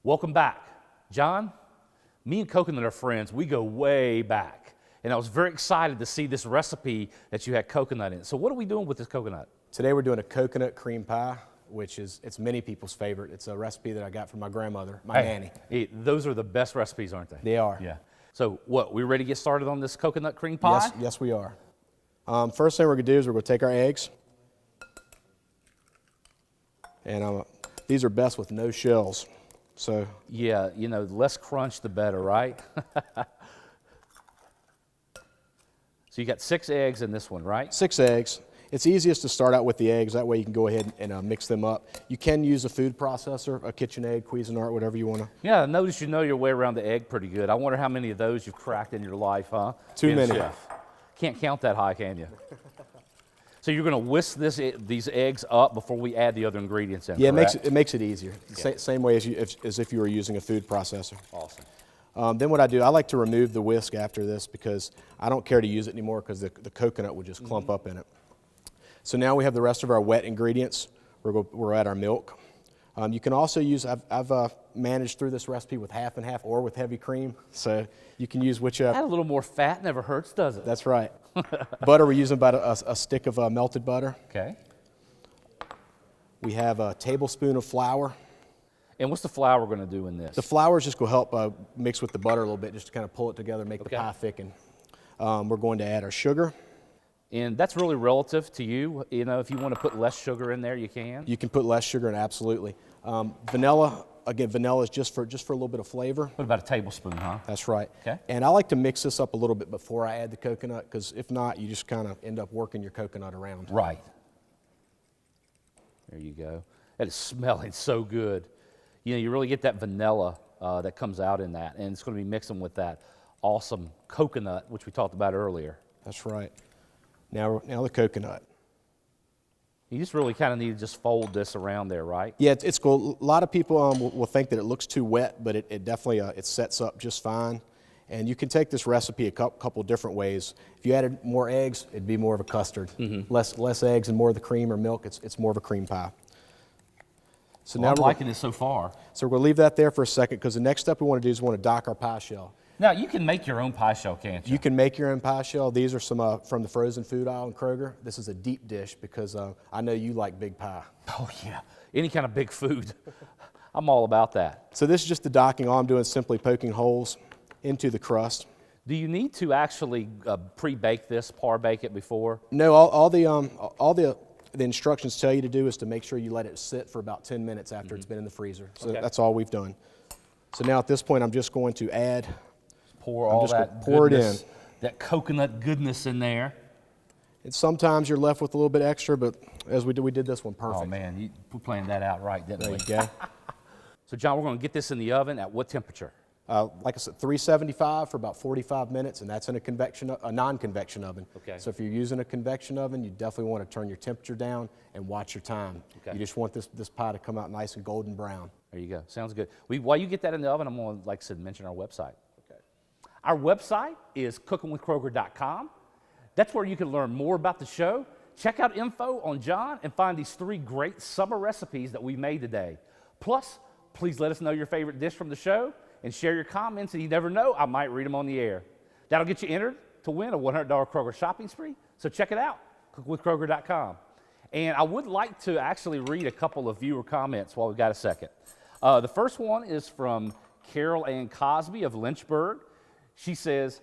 Welcome back. John, me and Coconut are friends. We go way back. And I was very excited to see this recipe that you had coconut in. So what are we doing with this coconut? Today we're doing a coconut cream pie, which it's many people's favorite. It's a recipe that I got from my grandmother, my nanny. Those are the best recipes, aren't they? They are. Yeah. So what, we ready to get started on this coconut cream pie? Yes, we are. First thing we're going to do is we're going to take our eggs. And these are best with no shells. So yeah, you know, less crunch the better, right? So you got 6 eggs in this one, right? 6 eggs. It's easiest to start out with the eggs. That way you can go ahead and mix them up. You can use a food processor, a KitchenAid, Cuisinart, whatever you want to. Yeah, notice you know your way around the egg pretty good. I wonder how many of those you've cracked in your life, huh? Too many. Chef. Can't count that high, can you? So you're going to whisk these eggs up before we add the other ingredients in, Yeah, correct? it makes it easier. Yeah. Same way as if you were using a food processor. Awesome. Then what I do, I like to remove the whisk after this because I don't care to use it anymore because the coconut would just clump up in it. So now we have the rest of our wet ingredients. We're at our milk. You can also use, I've managed through this recipe with half and half or with heavy cream. So you can use whichever. Add a little more fat, never hurts, does it? That's right. Butter, we're using about a stick of melted butter. Okay. We have a tablespoon of flour. And what's the flour going to do in this? The flour is just going to help mix with the butter a little bit, just to kind of pull it together, make the pie thicken. We're going to add our sugar. And that's really relative to you. You know, if you want to put less sugar in there, you can. You can put less sugar in, absolutely. Vanilla, again, vanilla is just for a little bit of flavor. What about a tablespoon, huh? That's right. Okay. And I like to mix this up a little bit before I add the coconut, because if not, you just kind of end up working your coconut around. Right. There you go. That is smelling so good. You know, you really get that vanilla that comes out in that, and it's going to be mixing with that awesome coconut, which we talked about earlier. That's right. Now the coconut. You just really kind of need to just fold this around there, right? Yeah, it's cool. A lot of people will think that it looks too wet, but it definitely it sets up just fine. And you can take this recipe a couple different ways. If you added more eggs, it'd be more of a custard. Mm-hmm. Less eggs and more of the cream or milk, it's more of a cream pie. So now I'm liking it so far. So we're going to leave that there for a second because the next step we want to do is we want to dock our pie shell. Now, you can make your own pie shell, can't you? You can make your own pie shell. These are some from the frozen food aisle in Kroger. This is a deep dish because I know you like big pie. Oh, yeah. Any kind of big food. I'm all about that. So this is just the docking. All I'm doing is simply poking holes into the crust. Do you need to actually pre-bake this, par-bake it before? No, all the instructions tell you to do is to make sure you let it sit for about 10 minutes after it's been in the freezer. So that's all we've done. So now at this point, I'm just going to add... Pour it in. That coconut goodness in there. And sometimes you're left with a little bit extra, but as we did this one perfect. Oh man, we planned that out right, didn't we? There you go. So John, we're going to get this in the oven at what temperature? Like I said, 375 for about 45 minutes, and that's in a non-convection oven. Okay. So if you're using a convection oven, you definitely want to turn your temperature down and watch your time. Okay. You just want this pie to come out nice and golden brown. There you go. Sounds good. While you get that in the oven, I'm going to, like I said, mention our website. Our website is cookinwithkroger.com. That's where you can learn more about the show, check out info on John, and find these 3 great summer recipes that we made today. Plus, please let us know your favorite dish from the show and share your comments, and you never know, I might read them on the air. That'll get you entered to win a $100 Kroger shopping spree, so check it out, cookinwithkroger.com. And I would like to actually read a couple of viewer comments while we've got a second. The first one is from Carol Ann Cosby of Lynchburg. She says,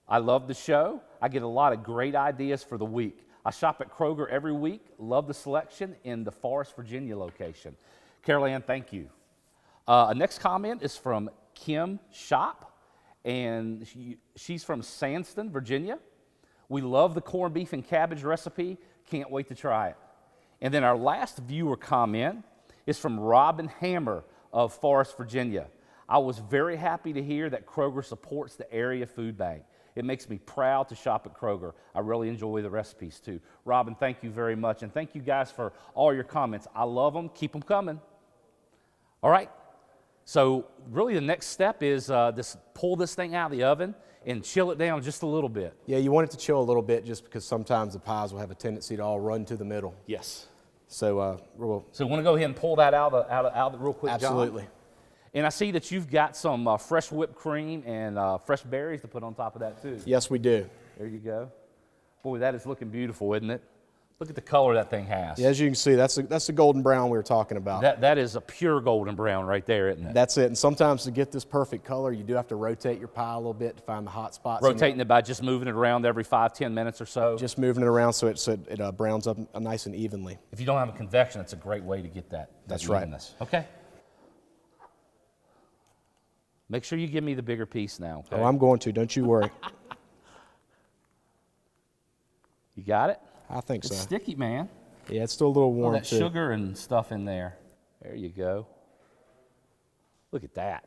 I love the show. I get a lot of great ideas for the week. I shop at Kroger every week. Love the selection in the Forest, Virginia location. Carol Ann, thank you. Next comment is from Kim Shop, and she's from Sandston, Virginia. We love the corned beef and cabbage recipe. Can't wait to try it. And then our last viewer comment is from Robin Hammer of Forest, Virginia. I was very happy to hear that Kroger supports the area food bank. It makes me proud to shop at Kroger. I really enjoy the recipes too. Robin, thank you very much. And thank you guys for all your comments. I love them. Keep them coming. All right. So really the next step is pull this thing out of the oven and chill it down just a little bit. Yeah, you want it to chill a little bit just because sometimes the pies will have a tendency to all run to the middle. Yes. So So want to go ahead and pull that out of real quick, absolutely. John? And I see that you've got some fresh whipped cream and fresh berries to put on top of that too. Yes, we do. There you go. Boy, that is looking beautiful, isn't it? Look at the color that thing has. Yeah, as you can see, that's the golden brown we were talking about. That is a pure golden brown right there, isn't it? That's it. And sometimes to get this perfect color, you do have to rotate your pie a little bit to find the hot spots. Rotating it by just moving it around every 5-10 minutes or so. Just moving it around so it browns up nice and evenly. If you don't have a convection, it's a great way to get that. That's right. Evenness. Okay. Make sure you give me the bigger piece now. Okay? Oh, I'm going to. Don't you worry. You got it? I think It's so. sticky, man. Yeah, it's still a little All warm that too. sugar and stuff in there. There you go. Look at that.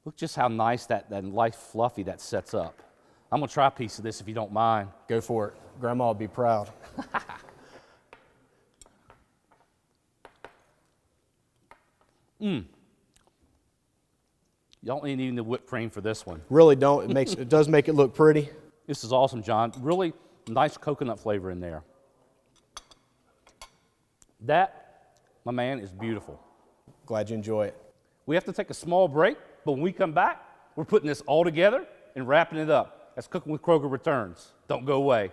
Look just how nice that light fluffy that sets up. I'm going to try a piece of this if you don't mind. Go for it. Grandma would be proud. You don't need the whipped cream for this one. Really don't. It does make it look pretty. This is awesome, John. Really nice coconut flavor in there. That, my man, is beautiful. Glad you enjoy it. We have to take a small break, but when we come back, we're putting this all together and wrapping it up as Cooking with Kroger returns. Don't go away.